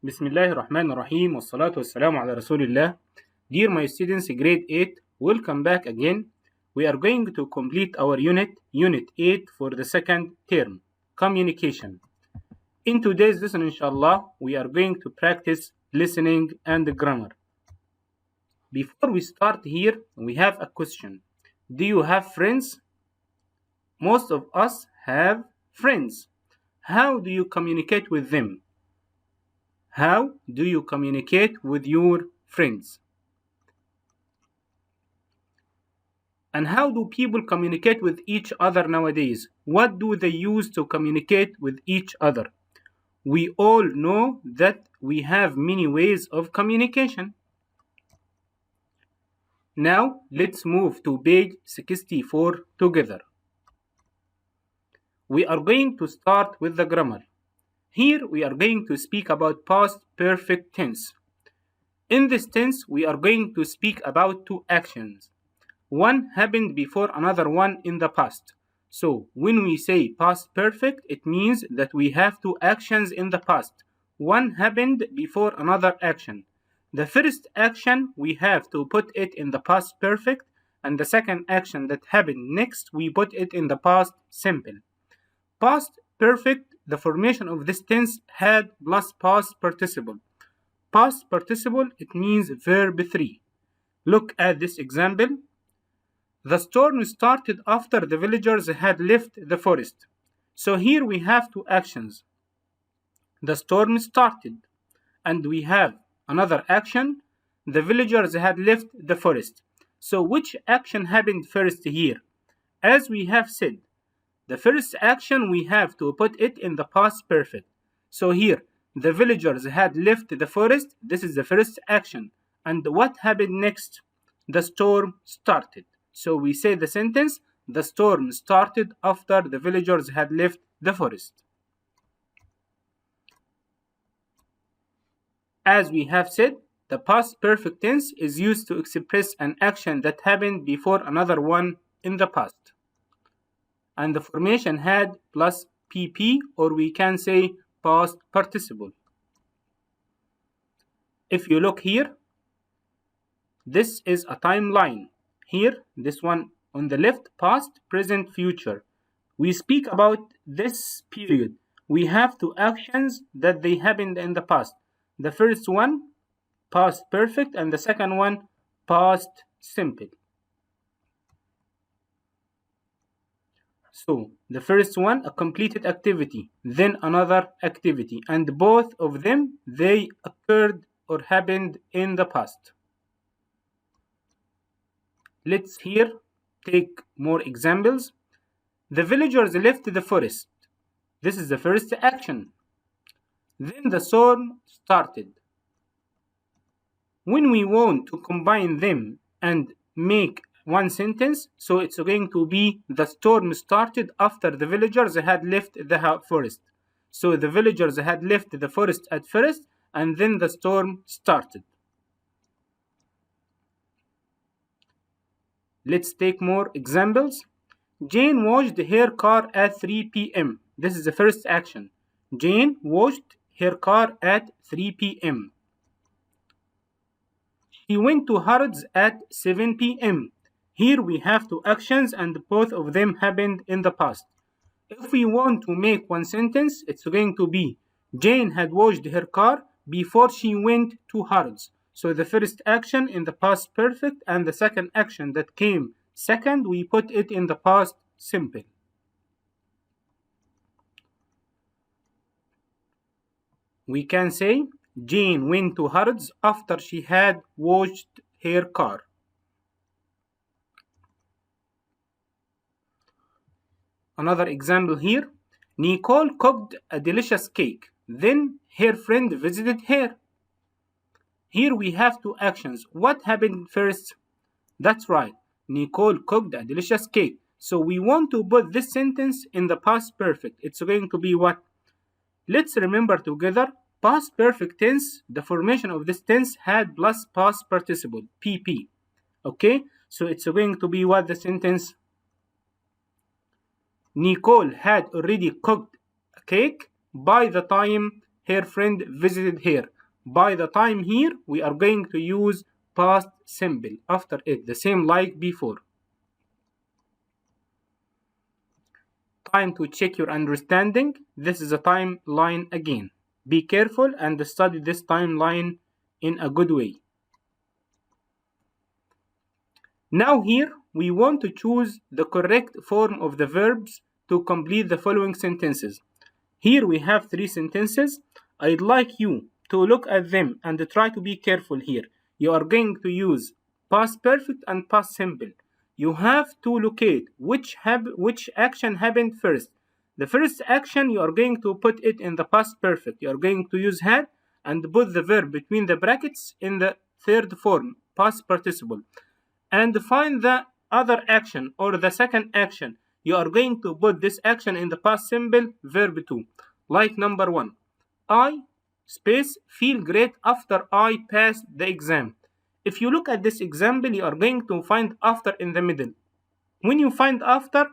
Bismillahir Rahmanir Rahim wassalatu wassalamu ala Rasulillah. Dear my students, grade 8, welcome back again. We are going to complete our unit 8 for the second term, communication. In today's lesson, inshallah, we are going to practice listening and grammar. Before we start here, we have a question. Do you have friends? Most of us have friends. How do you communicate with them? How do you communicate with your friends? And how do people communicate with each other nowadays? What do they use to communicate with each other? We all know that we have many ways of communication. Now, let's move to page 64 together. We are going to start with the grammar. Here, we are going to speak about past perfect tense. In this tense, we are going to speak about two actions. One happened before another one in the past. So, when we say past perfect, it means that we have two actions in the past. One happened before another action. The first action, we have to put it in the past perfect, and the second action that happened next, we put it in the past simple. Past perfect, the formation of this tense had plus past participle. Past participle, it means verb 3. Look at this example. The storm started after the villagers had left the forest. So here we have two actions. The storm started, and we have another action. The villagers had left the forest. So which action happened first here? As we have said, the first action we have to put it in the past perfect. So here, the villagers had left the forest. This is the first action. And what happened next? The storm started. So we say the sentence, the storm started after the villagers had left the forest. As we have said, the past perfect tense is used to express an action that happened before another one in the past. And the formation had plus PP, or we can say past participle. If you look here, this is a timeline. Here, this one on the left, past, present, future. We speak about this period. We have two actions that they happened in the past. The first one, past perfect, and the second one, past simple. So, the first one, a completed activity, then another activity, and both of them, they occurred or happened in the past. Let's here take more examples. The villagers left the forest. This is the first action. Then the storm started. When we want to combine them and make one sentence, so it's going to be the storm started after the villagers had left the forest. So the villagers had left the forest at first, and then the storm started. Let's take more examples. Jane washed her car at 3 p.m. This is the first action. Jane washed her car at 3 p.m. She went to Harrods at 7 p.m. Here we have two actions and both of them happened in the past. If we want to make one sentence, it's going to be Jane had washed her car before she went to Harrods. So the first action in the past perfect and the second action that came second, we put it in the past simple. We can say Jane went to Harrods after she had washed her car. Another example here. Nicole cooked a delicious cake. Then her friend visited her. Here we have two actions. What happened first? That's right. Nicole cooked a delicious cake. So we want to put this sentence in the past perfect. It's going to be what? Let's remember together. Past perfect tense, the formation of this tense had plus past participle, PP. Okay? So it's going to be what the sentence? Nicole had already cooked a cake by the time her friend visited her. By the time here, we are going to use past simple after it, the same like before. Time to check your understanding. This is a timeline again. Be careful and study this timeline in a good way. Now here, we want to choose the correct form of the verbs to complete the following sentences. Here we have 3 sentences. I'd like you to look at them and try to be careful here. You are going to use past perfect and past simple. You have to locate which action happened first. The first action, you are going to put it in the past perfect. You are going to use had and put the verb between the brackets in the third form, past participle. And find the other action or the second action. You are going to put this action in the past simple, verb 2. Like number 1. I feel great after I passed the exam. If you look at this example, you are going to find after in the middle. When you find after,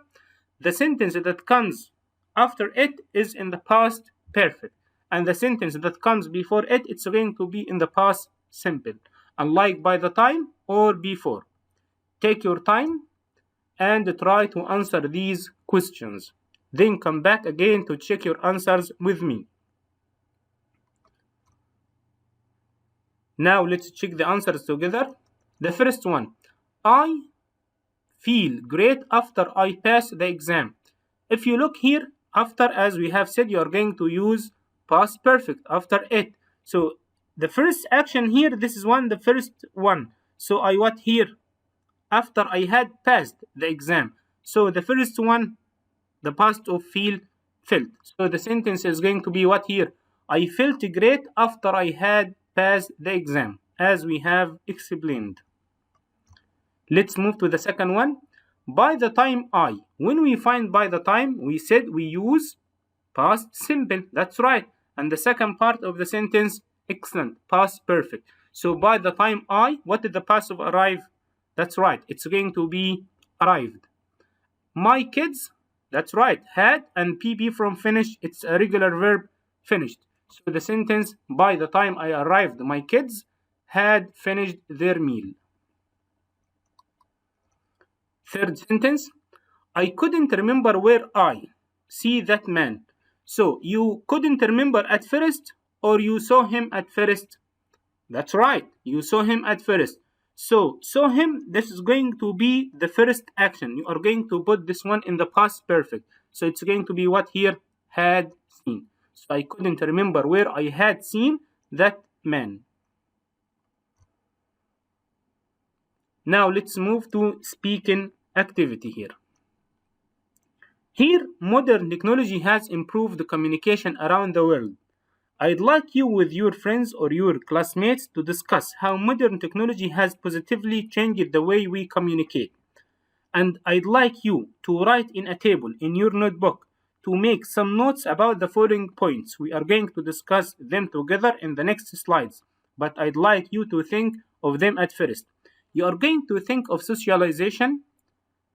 the sentence that comes after it is in the past perfect. And the sentence that comes before it, it's going to be in the past simple. Unlike by the time or before. Take your time and try to answer these questions. Then come back again to check your answers with me. Now let's check the answers together. The first one, I feel great after I pass the exam. If you look here, after, as we have said, you are going to use past perfect after it. So the first action here, this is the first one. So I what here? After I had passed the exam. So the first one, the past of feel, felt. So the sentence is going to be what here? I felt great after I had passed the exam, as we have explained. Let's move to the second one. By the time I. When we find by the time, we said we use past simple. That's right. And the second part of the sentence, excellent, past perfect. So by the time I, what is the past of arrive? That's right, it's going to be arrived. My kids, that's right, had and PP from finished, it's a regular verb, finished. So the sentence, by the time I arrived, my kids had finished their meal. Third sentence, I couldn't remember where I see that man. So you couldn't remember at first or you saw him at first? That's right, you saw him at first. So, saw him, this is going to be the first action. You are going to put this one in the past perfect. So, it's going to be what here? Had seen. So, I couldn't remember where I had seen that man. Now, let's move to speaking activity here. Here, modern technology has improved the communication around the world. I'd like you with your friends or your classmates to discuss how modern technology has positively changed the way we communicate. And I'd like you to write in a table in your notebook to make some notes about the following points. We are going to discuss them together in the next slides, but I'd like you to think of them at first. You are going to think of socialization,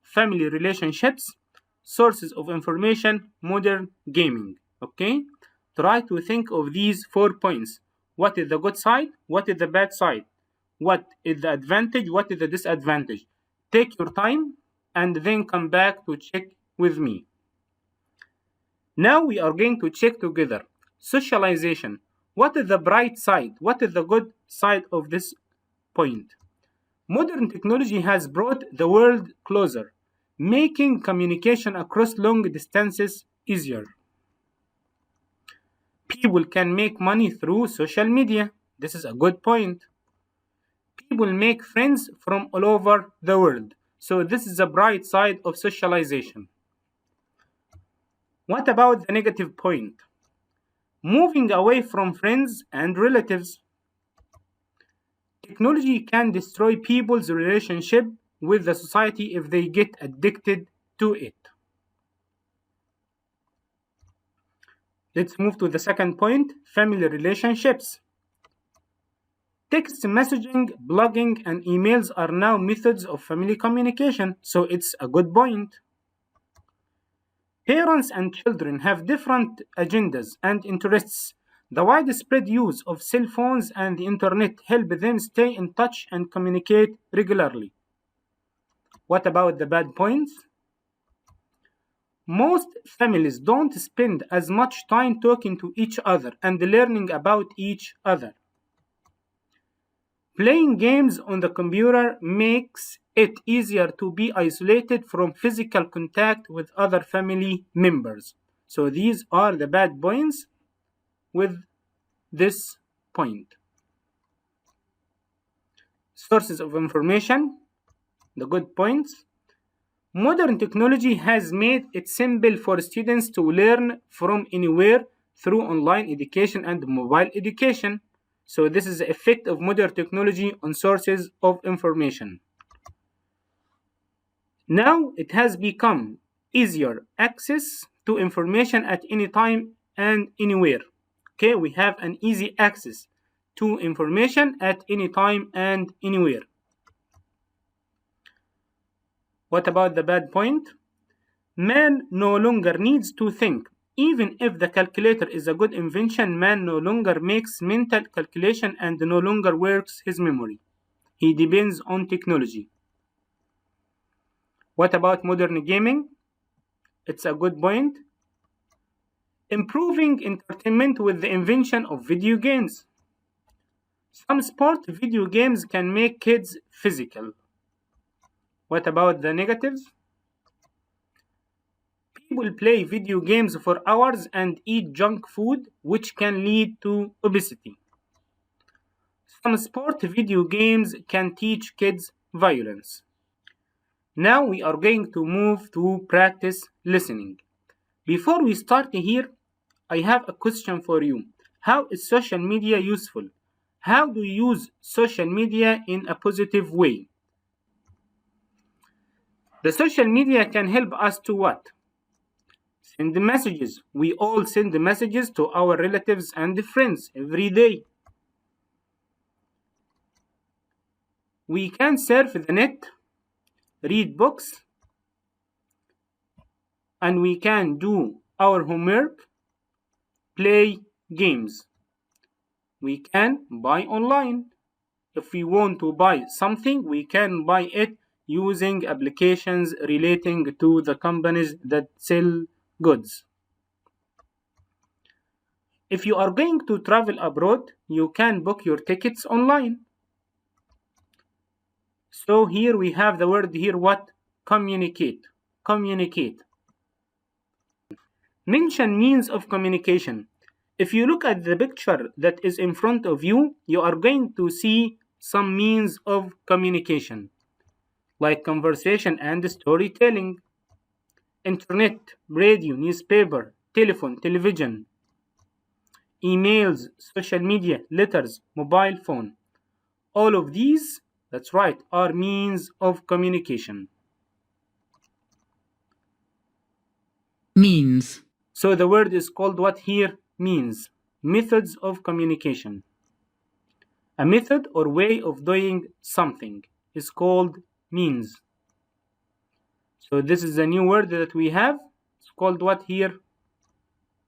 family relationships, sources of information, modern gaming. Okay? Try to think of these 4 points. What is the good side? What is the bad side? What is the advantage? What is the disadvantage? Take your time and then come back to check with me. Now we are going to check together. Socialization. What is the bright side? What is the good side of this point? Modern technology has brought the world closer, making communication across long distances easier. People can make money through social media. This is a good point. People make friends from all over the world. So this is the bright side of socialization. What about the negative point? Moving away from friends and relatives. Technology can destroy people's relationship with the society if they get addicted to it. Let's move to the second point, family relationships. Text messaging, blogging, and emails are now methods of family communication, so it's a good point. Parents and children have different agendas and interests. The widespread use of cell phones and the internet help them stay in touch and communicate regularly. What about the bad points? Most families don't spend as much time talking to each other and learning about each other. Playing games on the computer makes it easier to be isolated from physical contact with other family members. So these are the bad points with this point. Sources of information, the good points. Modern technology has made it simple for students to learn from anywhere through online education and mobile education. So this is the effect of modern technology on sources of information. Now it has become easier access to information at any time and anywhere. Okay, we have an easy access to information at any time and anywhere. What about the bad point? Man no longer needs to think. Even if the calculator is a good invention, man no longer makes mental calculation and no longer works his memory. He depends on technology. What about modern gaming? It's a good point. Improving entertainment with the invention of video games. Some sport video games can make kids physical. What about the negatives? People play video games for hours and eat junk food, which can lead to obesity. Some sport video games can teach kids violence. Now we are going to move to practice listening. Before we start here, I have a question for you. How is social media useful? How do you use social media in a positive way? The social media can help us to what? Send messages. We all send messages to our relatives and friends every day. We can surf the net, read books, and we can do our homework, play games. We can buy online. If we want to buy something, we can buy it using applications relating to the companies that sell goods. If you are going to travel abroad, you can book your tickets online. So here we have the word here, what? Communicate. Communicate. Mention means of communication. If you look at the picture that is in front of you, you are going to see some means of communication, like conversation and storytelling, internet, radio, newspaper, telephone, television, emails, social media, letters, mobile phone. All of these, that's right, are means of communication. Means. So the word is called what here? Means. Methods of communication. A method or way of doing something is called means. So this is a new word that we have. It's called what here?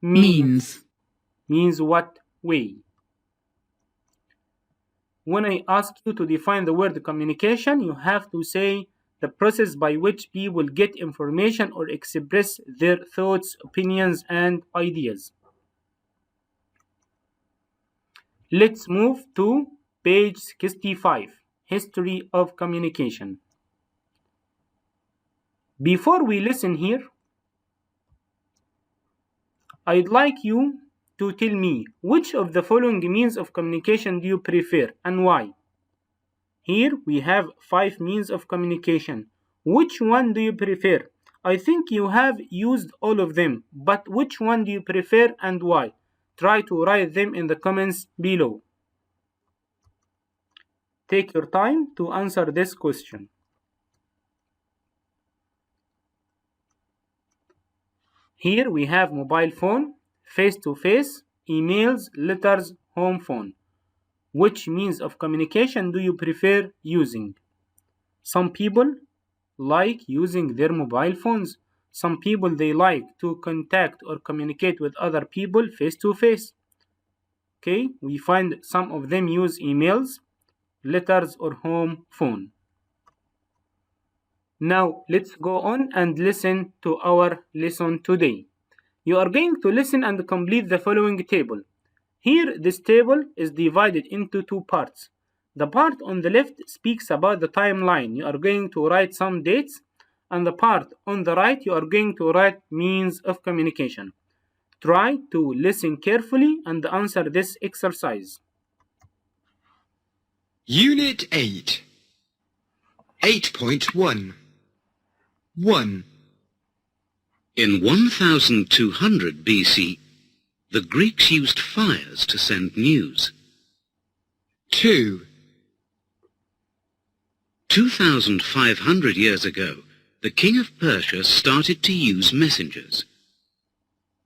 Means. Means what way? When I ask you to define the word communication, you have to say the process by which people get information or express their thoughts, opinions, and ideas. Let's move to page 65, History of Communication. Before we listen here, I'd like you to tell me which of the following means of communication do you prefer and why? Here we have 5 means of communication. Which one do you prefer? I think you have used all of them, but which one do you prefer and why? Try to write them in the comments below. Take your time to answer this question. Here we have mobile phone, face-to-face, emails, letters, home phone. Which means of communication do you prefer using? Some people like using their mobile phones. Some people they like to contact or communicate with other people face to face. Okay, we find some of them use emails, letters, or home phone. Now let's go on and listen to our lesson today. You are going to listen and complete the following table. Here, this table is divided into two parts. The part on the left speaks about the timeline. You are going to write some dates, and the part on the right, you are going to write means of communication. Try to listen carefully and answer this exercise. Unit 8. 8.1. 1. In 1200 BC, the Greeks used fires to send news. 2. 2,500 years ago, the king of Persia started to use messengers.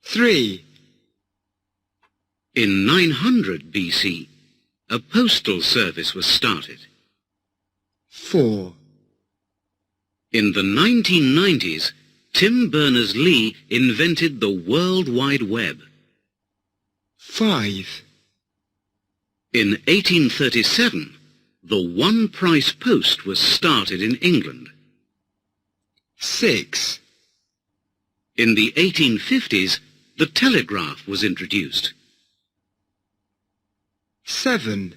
3. In 900 BC, a postal service was started. 4. In the 1990s, Tim Berners-Lee invented the World Wide Web. 5. In 1837, the one-price post was started in England. 6. In the 1850s, the telegraph was introduced. 7.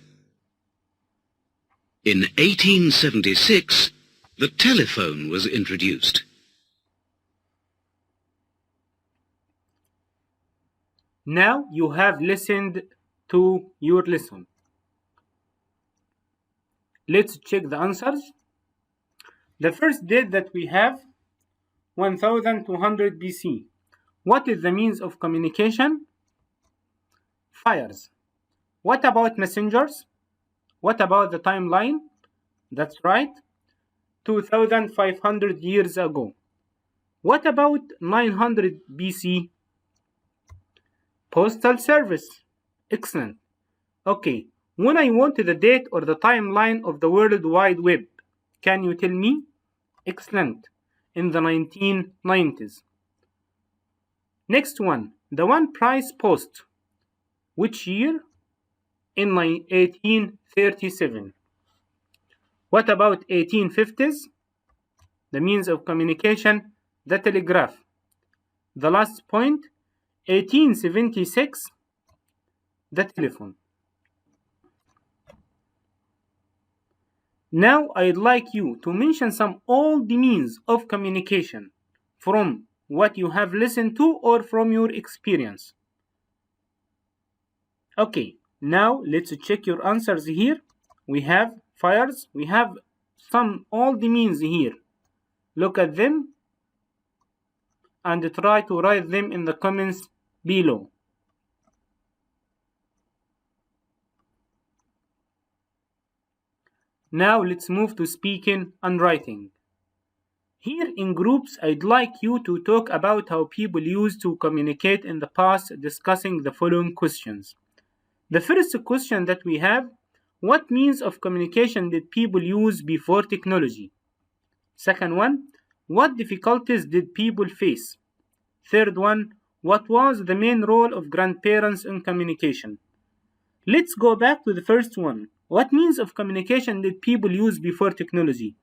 In 1876, the telephone was introduced. Now you have listened to your lesson. Let's check the answers. The first date that we have, 1200 BC. What is the means of communication? Fires. What about messengers? What about the timeline? That's right, 2500 years ago. What about 900 BC? Postal service. Excellent. Okay, when I want the date or the timeline of the World Wide Web, can you tell me? Excellent. In the 1990s. Next one, the one price post. Which year? In 1837. What about 1850s? The means of communication, the telegraph. The last point, 1876, the telephone. Now I'd like you to mention some old means of communication from what you have listened to or from your experience. Okay, now let's check your answers here. We have fires, we have some old means here. Look at them and try to write them in the comments below. Now let's move to speaking and writing. Here in groups, I'd like you to talk about how people used to communicate in the past, discussing the following questions. The first question that we have, what means of communication did people use before technology? Second one, what difficulties did people face? Third one, what was the main role of grandparents in communication? Let's go back to the first one. What means of communication did people use before technology?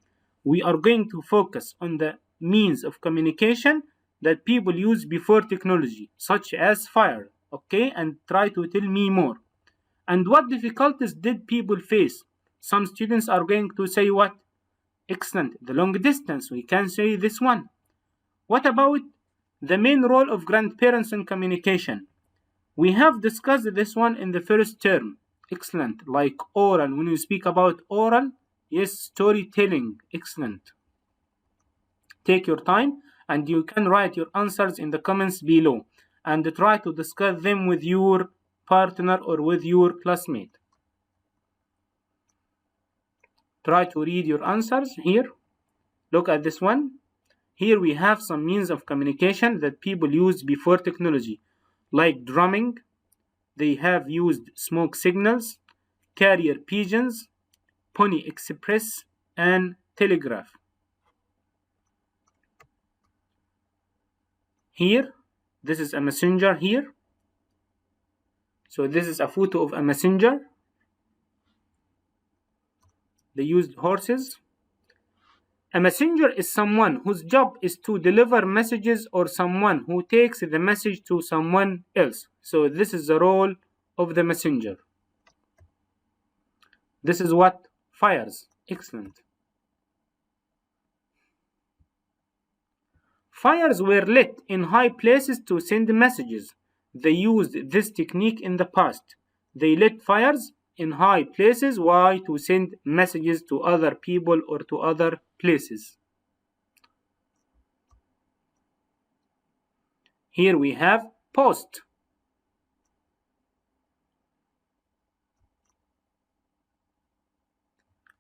We are going to focus on the means of communication that people used before technology, such as fire, okay? And try to tell me more. And what difficulties did people face? Some students are going to say what? Excellent. The long distance, we can say this one. What about the main role of grandparents in communication? We have discussed this one in the first term. Excellent. Like oral. When you speak about oral, yes, storytelling. Excellent. Take your time and you can write your answers in the comments below and try to discuss them with your partner or with your classmate. Try to read your answers here. Look at this one. Here we have some means of communication that people used before technology, like drumming. They have used smoke signals, carrier pigeons, pony express, and telegraph. Here, this is a messenger here. So this is a photo of a messenger. They used horses. A messenger is someone whose job is to deliver messages or someone who takes the message to someone else. So this is the role of the messenger. This is what fires. Excellent. Fires were lit in high places to send messages. They used this technique in the past. They lit fires in high places. Why? To send messages to other people or to other places. Here we have post.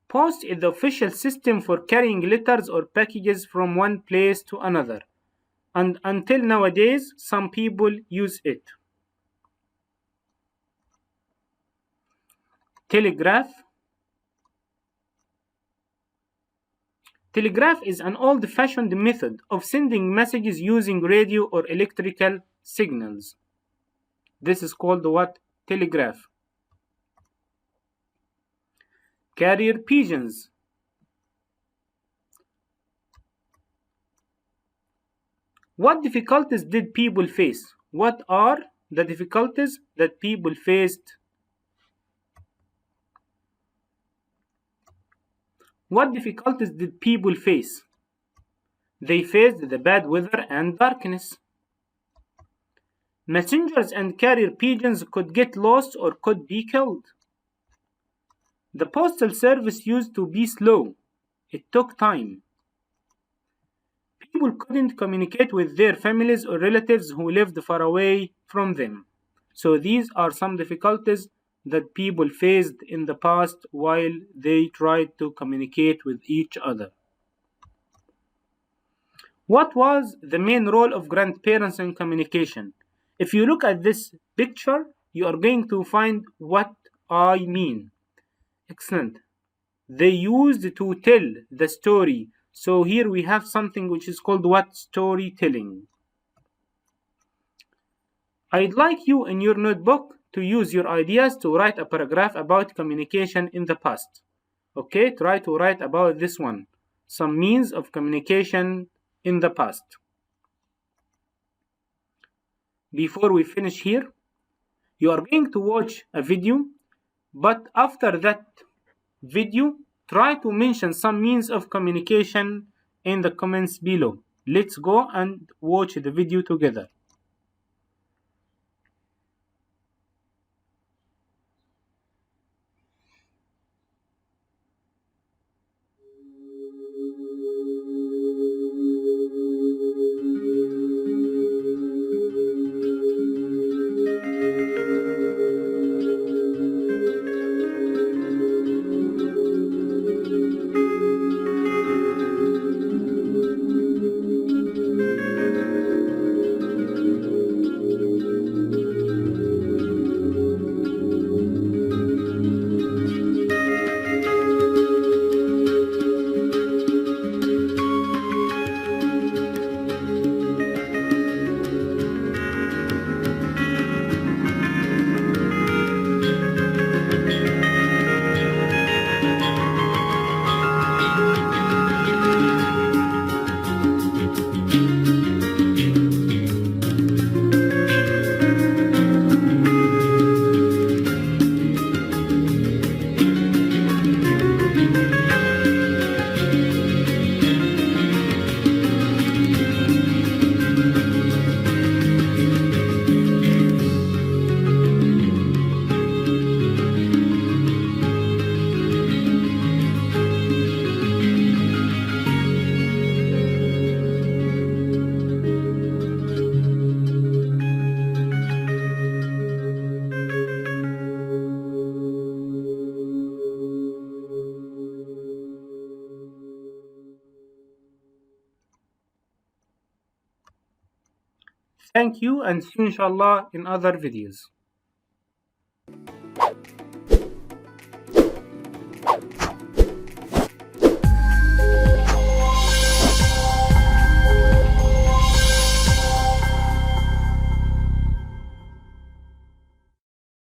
Post is the official system for carrying letters or packages from one place to another. And until nowadays, some people use it. Telegraph. Telegraph is an old-fashioned method of sending messages using radio or electrical signals. This is called what? Telegraph. Carrier pigeons. What difficulties did people face? What are the difficulties that people faced? What difficulties did people face? They faced the bad weather and darkness. Messengers and carrier pigeons could get lost or could be killed. The postal service used to be slow. It took time. People couldn't communicate with their families or relatives who lived far away from them. So these are some difficulties that people faced in the past while they tried to communicate with each other. What was the main role of grandparents in communication? If you look at this picture, you are going to find what I mean. Excellent. They used to tell the story. So here we have something which is called what? Storytelling. I'd like you in your notebook to use your ideas to write a paragraph about communication in the past. Okay, try to write about this one. Some means of communication in the past. Before we finish here, you are going to watch a video, but after that video, try to mention some means of communication in the comments below. Let's go and watch the video together. Thank you and see you inshallah in other videos.